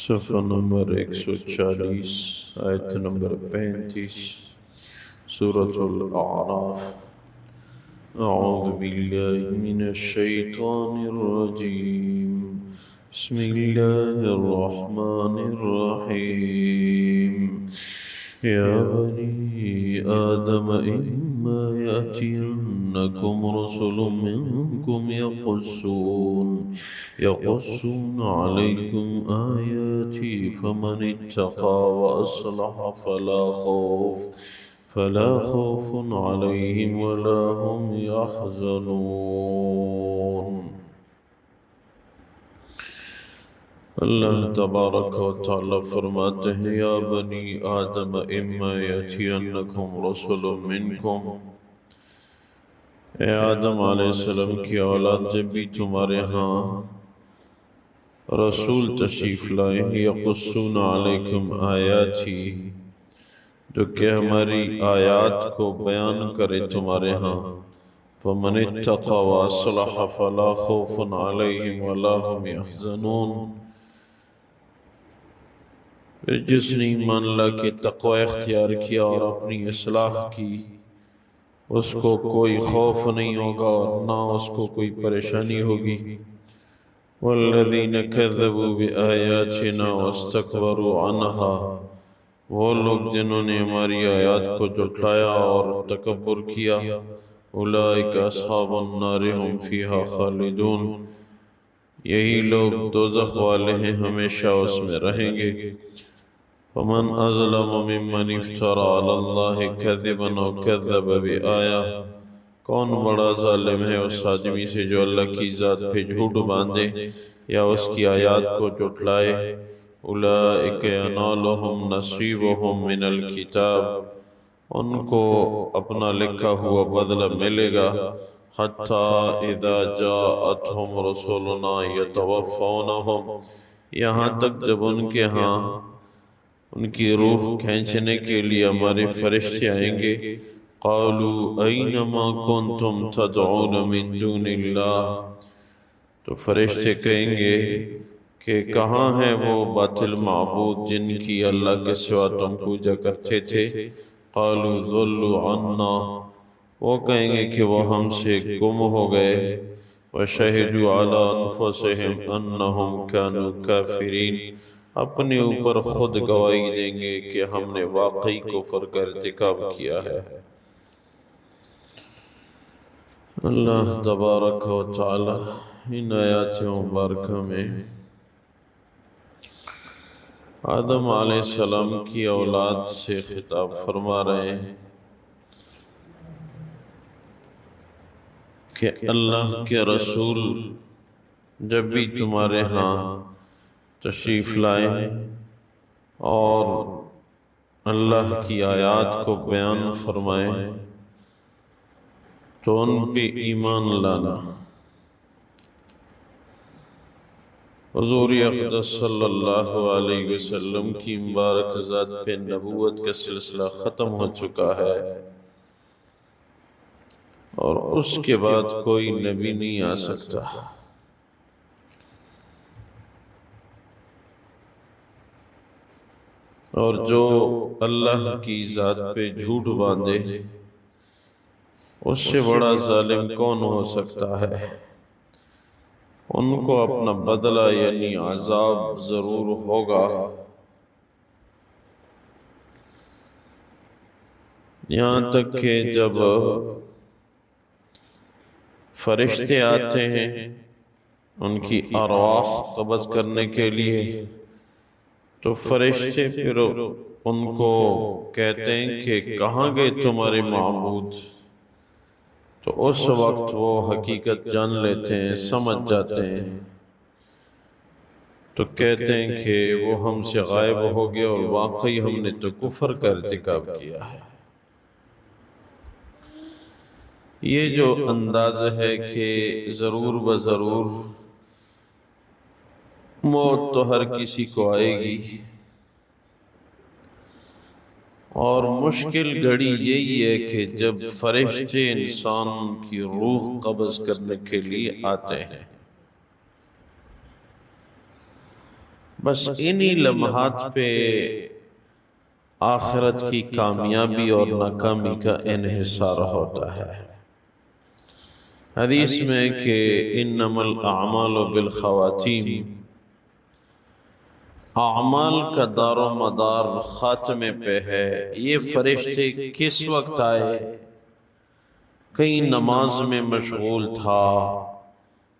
صفحہ نمبر 140، آیت نمبر 35، سورة الاعراف۔ اعوذ باللہ من الشیطان الرجیم، بسم اللہ الرحمن الرحیم۔ یا بنی آدم اما یأتینکم رسل منکم يقصون عليكم آياتي فمن اتقى وأصلح فلا خوف عليهم ولا هم يحزنون۔ اللہ تبارک و تعالی فرماتے ہیں، یا بنی آدم اما یأتینکم رسل منکم، اے آدم علیہ السلام کی اولاد، جب بھی تمہارے ہاں رسول تشریف لائیں، یقصون علیکم آیاتی، جو کہ ہماری آیات کو بیان کرے تمہارے ہاں، فمن اتقى واصلح فلا خوف علیہم ولا هم يحزنون، پھر جس نے ایمان لا کے تقوی اختیار کیا اور اپنی اصلاح کی، اس کو کوئی خوف نہیں ہوگا اور نہ اس کو کوئی پریشانی ہوگی۔ والذین کذبوا بآیاتنا واستکبروا عنہا، وہ لوگ جنہوں نے ہماری آیات کو جھٹلایا اور تکبر کیا، اولئک اصحاب النار هم فیہا خالدون، یہی لوگ دوزخ والے ہیں، ہمیشہ اس میں رہیں گے۔ فمن اظلم ممن افترى علی اللہ کذبا او کذب بآیہ، کون بڑا ظالم ہے اس آدمی سے جو اللہ کی ذات پہ جھوٹ باندھے یا اس کی آیات کو جھٹلائے۔ اولئک ینالہم نصیبہم من الکتاب، ان کو اپنا لکھا ہوا بدلہ ملے گا، حتی اذا جاءتہم رسولنا یتوفونہم، یہاں تک جب ان کے ہاں ان کی روح کھینچنے کے لیے ہمارے فرشتے آئیں گے، قالوا این ما کنتم تدعون من دون اللہ، تو فرشتے کہیں گے کہ کہاں ہے وہ باطل معبود جن کی اللہ کے سوا تم پوجا کرتے تھے۔ قالوا ضلوا عنا، وہ کہیں گے کہ وہ ہم سے گم ہو گئے۔ وشہدوا علی انفسہم انہم کانوا کافرین، اپنے اوپر خود گواہی دیں گے کہ ہم نے واقعی کفر کا ارتکاب کیا ہے۔ اللہ تبارک و تعالی ان آیات مبارکہ میں آدم علیہ السلام کی اولاد سے خطاب فرما رہے ہیں کہ اللہ کے رسول جب بھی تمہارے ہاں تشریف لائیں اور اللہ کی آیات کو بیان فرمائیں تو ان پہ ایمان لانا۔ حضور اقدس صلی اللہ علیہ وسلم کی مبارک ذات پہ نبوت کا سلسلہ ختم ہو چکا ہے اور اس کے بعد کوئی نبی نہیں آ سکتا۔ اور جو اللہ کی ذات پہ جھوٹ باندھے، اس سے بڑا ظالم کون ہو سکتا ہے؟ ان کو اپنا بدلہ یعنی عذاب ضرور ہوگا۔ یہاں تک کہ جب فرشتے آتے ہیں ان کی ارواح قبض کرنے کے لیے، تو فرشتے پھر ان کو کہتے ہیں کہ کہاں گئے تمہارے معبود؟ تو اس وقت وہ حقیقت جان لیتے ہیں، سمجھ جاتے ہیں، تو کہتے ہیں کہ وہ ہم سے غائب ہو گئے اور واقعی ہم نے تو کفر کا ارتکاب کیا ہے۔ یہ جو انداز ہے کہ ضرور بضرور موت تو ہر کسی کو آئے گی، اور مشکل گھڑی یہی ہے کہ جب فرشتے انسان کی روح قبض کرنے کے لیے آتے ہیں۔ بس انہی لمحات پہ آخرت کی کامیابی اور ناکامی کا انحصار ہوتا ہے۔ حدیث میں کہ انما الاعمال بالخواتیم، اعمال کا دار و مدار خاتمے پہ ہے۔ یہ فرشتے کس وقت آئے؟ کہیں نماز میں مشغول تھا،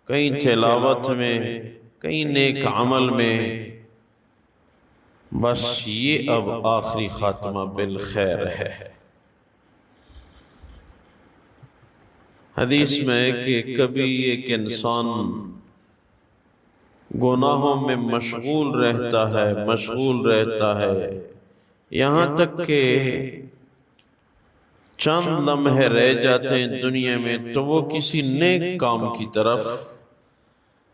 کہیں تلاوت میں، کہیں نیک عمل میں، بس یہ اب آخری خاتمہ بالخیر ہے۔ حدیث میں کہ کبھی ایک انسان گناہوں میں مشغول رہتا ہے یہاں تک کہ چند لمحے رہ جاتے ہیں دنیا میں تو وہ کسی نیک کام کی طرف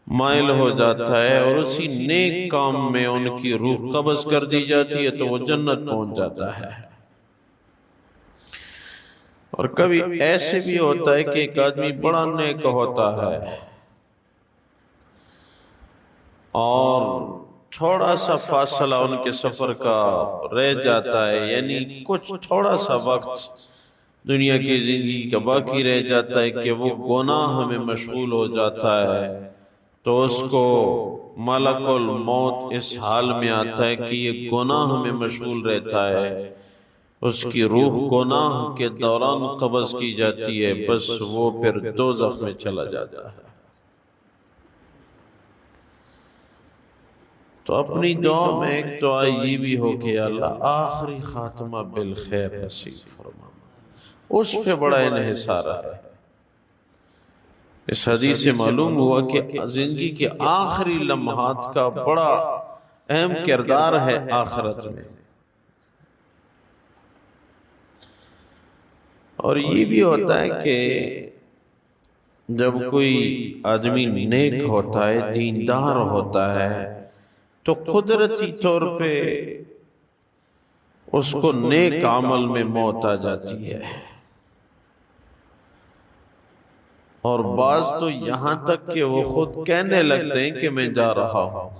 مائل ہو جاتا ہے، اور اسی نیک کام میں ان کی روح قبض کر دی جاتی ہے تو وہ جنت پہنچ جاتا ہے۔ اور کبھی ایسے بھی ہوتا ہے کہ ایک آدمی بڑا نیک ہوتا ہے اور تھوڑا سا فاصلہ ان کے سفر کا رہ جاتا ہے، یعنی کچھ تھوڑا سا وقت دنیا کی زندگی کا باقی رہ جاتا ہے کہ وہ گناہ میں مشغول ہو جاتا ہے، تو اس کو ملک الموت اس حال میں آتا ہے کہ یہ گناہ میں مشغول رہتا ہے، اس کی روح گناہ کے دوران قبض کی جاتی ہے، بس وہ پھر دوزخ میں چلا جاتا ہے۔ تو اپنی دعا میں ایک دعا یہ بھی ہو کہ اللہ آخری خاتمہ بالخیر نصیب فرما، اس پہ بڑا انحصار ہے۔ اس حدیث سے معلوم ہوا کہ زندگی کے آخری لمحات کا بڑا اہم کردار ہے آخرت میں۔ اور یہ بھی ہوتا ہے کہ جب کوئی آدمی نیک ہوتا ہے، دیندار ہوتا ہے، تو قدرتی طور پہ اس کو نیک عمل میں موت آ جاتی ہے، اور بعض تو یہاں تک کہ وہ خود کہنے لگتے ہیں کہ میں جا رہا ہوں۔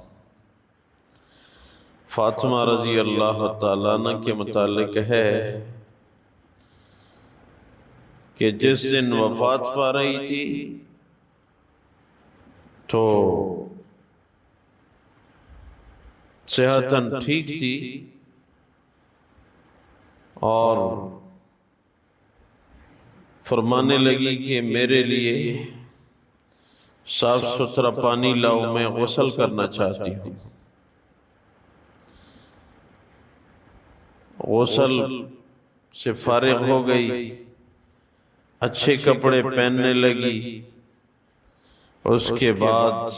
فاطمہ رضی اللہ تعالیٰ عنہ کے متعلق ہے کہ جس دن وفات پا رہی تھی تو صحتاً ٹھیک تھی، اور فرمانے لگی کہ میرے لیے صاف ستھرا پانی لاؤ، میں غسل کرنا چاہتی ہوں۔ غسل سے فارغ ہو گئی، اچھے کپڑے پہننے لگی، اس کے بعد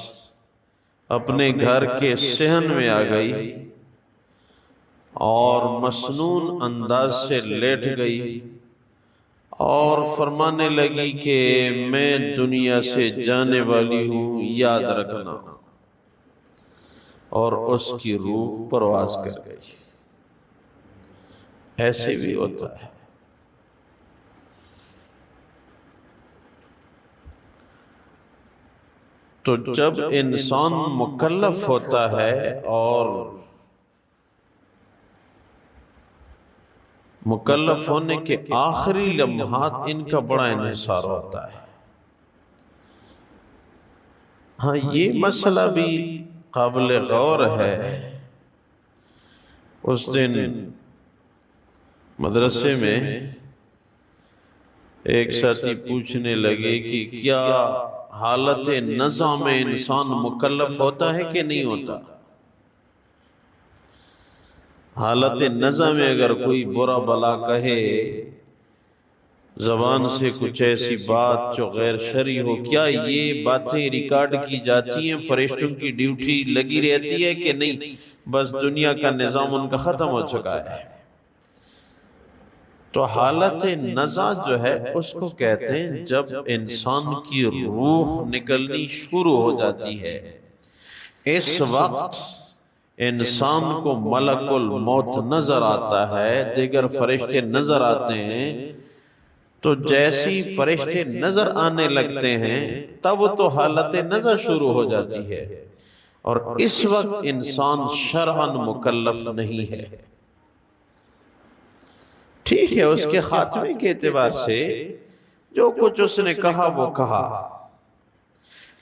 اپنے گھر کے صحن میں آ گئی اور مسنون انداز سے لیٹ گئی اور فرمانے لگی کہ میں دنیا سے جانے والی ہوں، یاد رکھنا، اور اس کی روح پرواز کر گئی۔ ایسے بھی ہوتا ہے۔ تو جب انسان مکلف ہوتا ہے اور مکلف ہونے کے آخری لمحات ان کا بڑا انحصار ہوتا ہے۔ ہاں، یہ مسئلہ بھی قابل غور ہے۔ اس دن مدرسے میں ایک ساتھی پوچھنے لگے کہ کیا حالت نزع میں انسان مکلف ہوتا ہے کہ نہیں ہوتا؟ حالت نزع میں اگر کوئی برا بلا کہے، زبان سے کچھ ایسی بات جو غیر شرعی ہو، کیا یہ باتیں ریکارڈ کی جاتی ہیں؟ فرشتوں کی ڈیوٹی لگی رہتی ہے کہ نہیں؟ بس دنیا کا نظام ان کا ختم ہو چکا ہے۔ تو حالت نزع جو ہے اس کو کہتے ہیں جب انسان کی روح نکلنی شروع ہو جاتی ہے۔ اس وقت انسان کو ملک الموت نظر آتا ہے، دیگر فرشتے نظر آتے ہیں، تو جیسی فرشتے نظر آنے لگتے ہیں تب تو حالت نزع شروع ہو جاتی ہے۔ اور اس وقت انسان شرعاً مکلف نہیں ہے۔ ٹھیک ہے، اس کے خاتمے کے اعتبار سے جو کچھ اس نے کہا وہ کہا،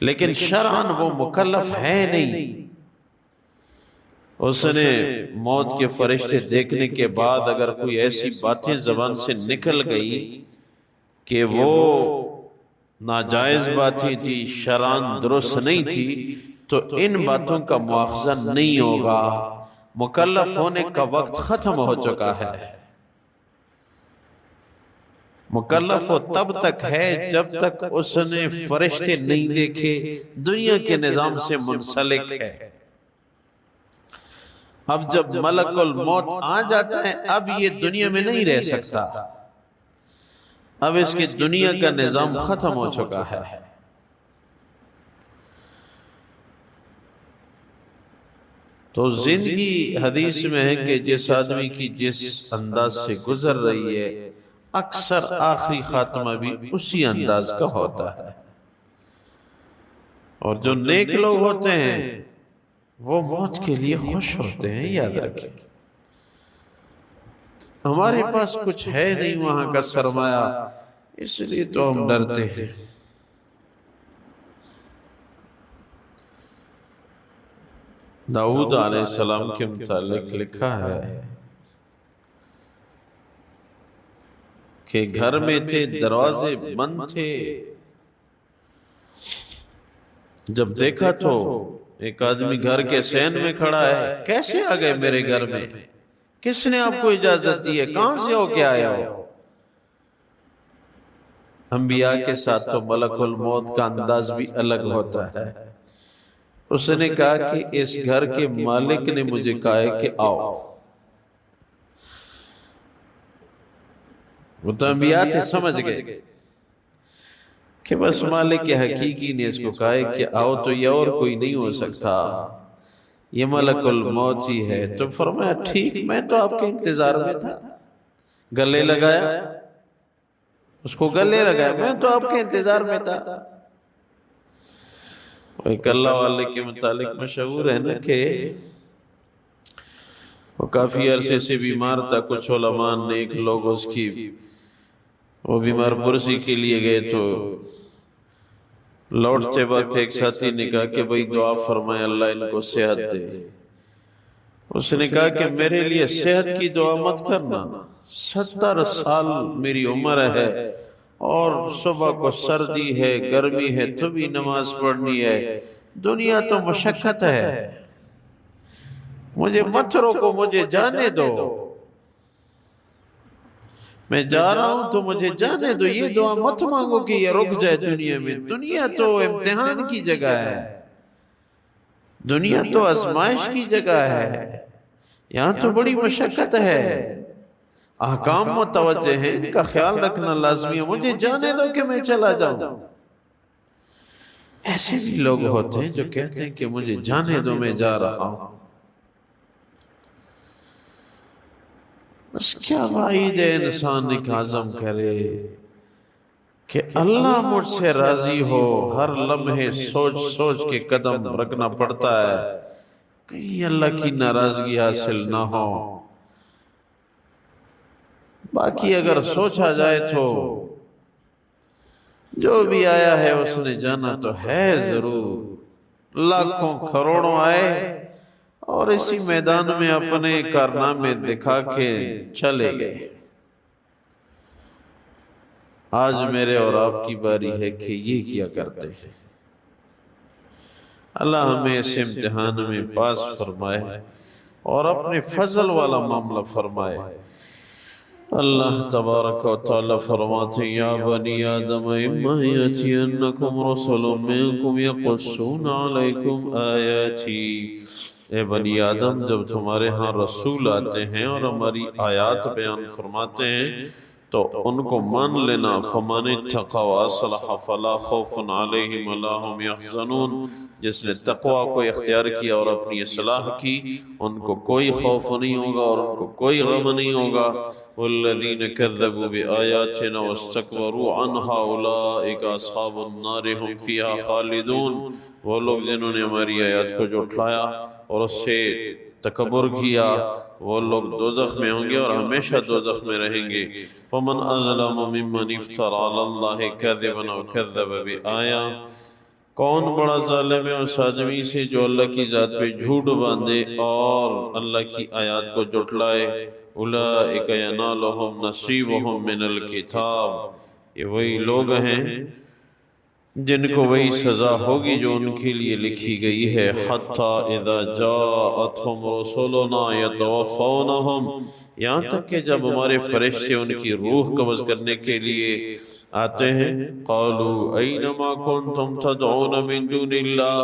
لیکن شرعاً وہ مکلف ہے نہیں۔ اس نے موت کے فرشتے دیکھنے کے بعد اگر کوئی ایسی باتیں زبان سے نکل گئی کہ وہ ناجائز باتیں تھی، شرعاً درست نہیں تھی، تو ان باتوں کا مواخذہ نہیں ہوگا۔ مکلف ہونے کا وقت ختم ہو چکا ہے۔ مکلف وہ تب تک ہے جب تک اس نے فرشتے نہیں دیکھے، دنیا کے نظام سے منسلک ہے۔ اب جب ملک الموت آ جاتا ہے، اب یہ دنیا میں نہیں رہ سکتا، اب اس کی دنیا کا نظام ختم ہو چکا ہے۔ تو زندگی حدیث میں ہے کہ جس آدمی کی جس انداز سے گزر رہی ہے، اکثر آخری خاتمہ بھی اسی انداز کا ہوتا ہے۔ اور جو نیک لوگ ہوتے ہیں وہ موت کے لیے خوش ہوتے ہیں، یاد رکھیں۔ ہمارے پاس کچھ ہے نہیں وہاں کا سرمایہ، اس لیے تو ہم ڈرتے ہیں۔ داؤد علیہ السلام کے متعلق لکھا ہے کہ گھر میں تھے، دروازے بند تھے، جب دیکھا تو ایک آدمی گھر کے صحن میں کھڑا ہے۔ کیسے آ گئے میرے گھر میں؟ کس نے آپ کو اجازت دی ہے؟ کہاں سے ہو کے آئے ہو؟ انبیاء کے ساتھ تو ملک الموت کا انداز بھی الگ ہوتا ہے۔ اس نے کہا کہ اس گھر کے مالک نے مجھے کہا ہے کہ آؤ۔ وہ تو انبیاء تھے، سمجھ گئے کہ بس مالک حقیقی نے اس کو کہا ہے کہ آؤ، تو یہ اور کوئی نہیں ہو سکتا، یہ ملک الموت ہی ہے۔ تو فرمایا ٹھیک، میں تو آپ کے انتظار میں تھا۔ گلے لگایا، اس کو گلے لگایا، میں تو آپ کے انتظار میں تھا۔ ایک اللہ والے کے متعلق مشہور ہے نا کہ وہ کافی عرصے سے بیمار تھا، کچھ علماء نیک لوگ اس کی وہ بیمار پرسی کے لیے گئے، تو لوٹتے وقت ایک ساتھی نے کہا کہ بھئی دعا فرمائے اللہ ان کو صحت دے۔ اس نے کہا کہ میرے لیے صحت کی دعا مت کرنا، 70 سال میری عمر ہے اور صبح کو سردی ہے، گرمی ہے، تو بھی نماز پڑھنی ہے، دنیا تو مشقت ہے، مجھے مت روکو، مجھے جانے دو، میں جا رہا ہوں تو مجھے جانے دو، یہ دعا مت مانگو کہ یہ رک جائے دنیا میں۔ دنیا تو امتحان کی جگہ ہے، دنیا تو آزمائش کی جگہ ہے، یہاں تو بڑی مشقت ہے، احکام متوجہ ہیں، ان کا خیال رکھنا لازمی ہے، مجھے جانے دو کہ میں چلا جاؤں۔ ایسے بھی لوگ ہوتے ہیں جو کہتے ہیں کہ مجھے جانے دو، میں جا رہا ہوں۔ بس کیا وعید ہے انسان ایک عزم کرے کہ اللہ مجھ سے راضی ہو، ہر لمحے سوچ سوچ کے قدم رکھنا پڑتا ہے، کہیں اللہ کی ناراضگی حاصل نہ ہو۔ باقی اگر سوچا جائے تو جو بھی آیا ہے اس نے جانا تو ہے ضرور، لاکھوں کروڑوں آئے اور اسی میدان میں اپنے کارنامے دکھا کے چلے گئے۔ آج میرے اور آپ کی باری ہے کہ یہ کیا کرتے ہیں۔ اللہ ہمیں اس امتحان میں پاس فرمائے اور اپنے فضل والا معاملہ فرمائے۔ اللہ تبارک و تعالی فرماتے ہیں یا بنی آدم اما یأتینکم رسل منکم یقصون علیکم آیاتی، اے بنی آدم جب تمہارے ہاں رسول آتے ہیں اور ہماری آیات بیان فرماتے ہیں تو ان کو مان لینا. فمن اتقى واصلح فلا خوف علیہم ولا هم يحزنون. جس نے تقوی کو اختیار کیا اور اپنی اصلاح کی ان کو کوئی خوف نہیں ہوگا اور ان کو کوئی غم نہیں ہوگا. والذین کذبوا بآیاتنا واستکبروا عنها اولئک اصحاب النار هم فیها خالدون. وہ لوگ جنہوں نے ہماری آیات کو جھٹلایا اور اس سے تکبر کیا وہ لوگ دوزخ میں ہوں گے اور ہمیشہ دوزخ میں رہیں گے. ومن اظلم ممن افترى على الله كذبا او كذب بآیات. کون بڑا ظالم ہے اس آدمی سے جو اللہ کی ذات پہ جھوٹ باندھے اور اللہ کی آیات کو جھٹلائے. اولئک ینالہم نصیبہم من الکتاب. یہ وہی لوگ ہیں جن کو وہی سزا ہوگی جو ان کے لیے لکھی گئی ہے. حتی اذا جاءتہم رسولنا یتوفونہم. یہاں تک کہ جب ہمارے فرشتے ان کی روح قبض کرنے کے لیے آتے ہیں. قالوا اینما کنتم تدعون من دون اللہ.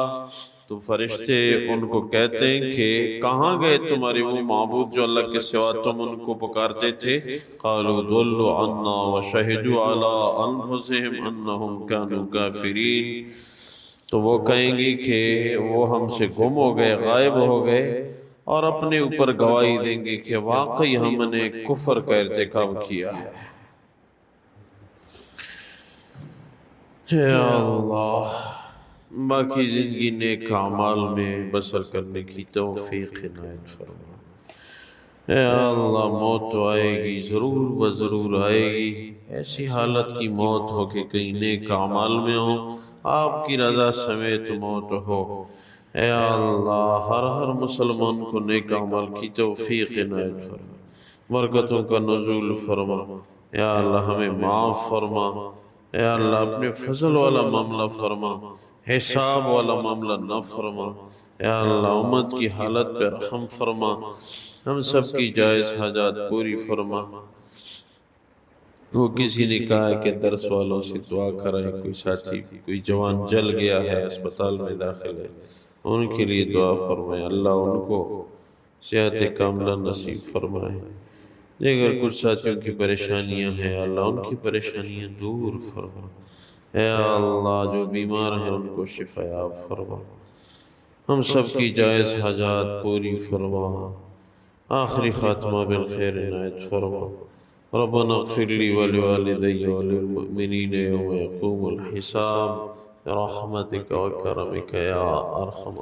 تو فرشتے ان کو کہتے ہیں کہ کہاں گئے تمہارے وہ معبود جو اللہ کے سوا تم ان کو پکارتے تھے. قالوا ضلوا عنا وشہدوا علی انفسہم انہم کانوا کافرین. تو وہ کہیں گے کہ وہ ہم سے گم ہو گئے غائب ہو گئے اور اپنے اوپر گواہی دیں گے کہ واقعی ہم نے کفر کا ارتکاب کیا ہے. یا اللہ باقی زندگی نیک اعمال میں بسر کرنے کی توفیق عنایت فرما. اے اللہ موت تو آئے گی ضرور بضرور آئے گی. ایسی حالت کی موت ہو کہ کہیں نیک اعمال میں ہو آپ کی رضا سمیت موت ہو. اے اللہ ہر مسلمان کو نیک اعمال کی توفیق عنایت فرما. برکتوں کا نزول فرما. یا اللہ ہمیں معاف فرما. اے اللہ اپنے فضل والا معاملہ فرما حساب والا معاملہ نہ فرما. یا اللہ امت کی حالت پر رحم فرما. ہم سب کی جائز حاجات پوری فرما. وہ کسی نے کہا ہے کہ درس والوں سے دعا کرائے. کوئی ساتھی کوئی جوان جل گیا ہے اسپتال میں داخل ہے ان کے لیے دعا فرمائے. اللہ ان کو صحت کاملہ نصیب فرمائے. اگر کچھ ساتھیوں کی پریشانیاں ہیں اللہ ان کی پریشانیاں دور فرما. اے اللہ جو بیمار ہیں ان کو شفا یاب فرما. ہم سب کی جائز حاجات پوری فرما. آخری خاتمہ بالخیر عنایت فرما. ربنا اغفر لی ولوالدی وللمؤمنین یوم یقوم الحساب برحمتک و کرمک یا ارحم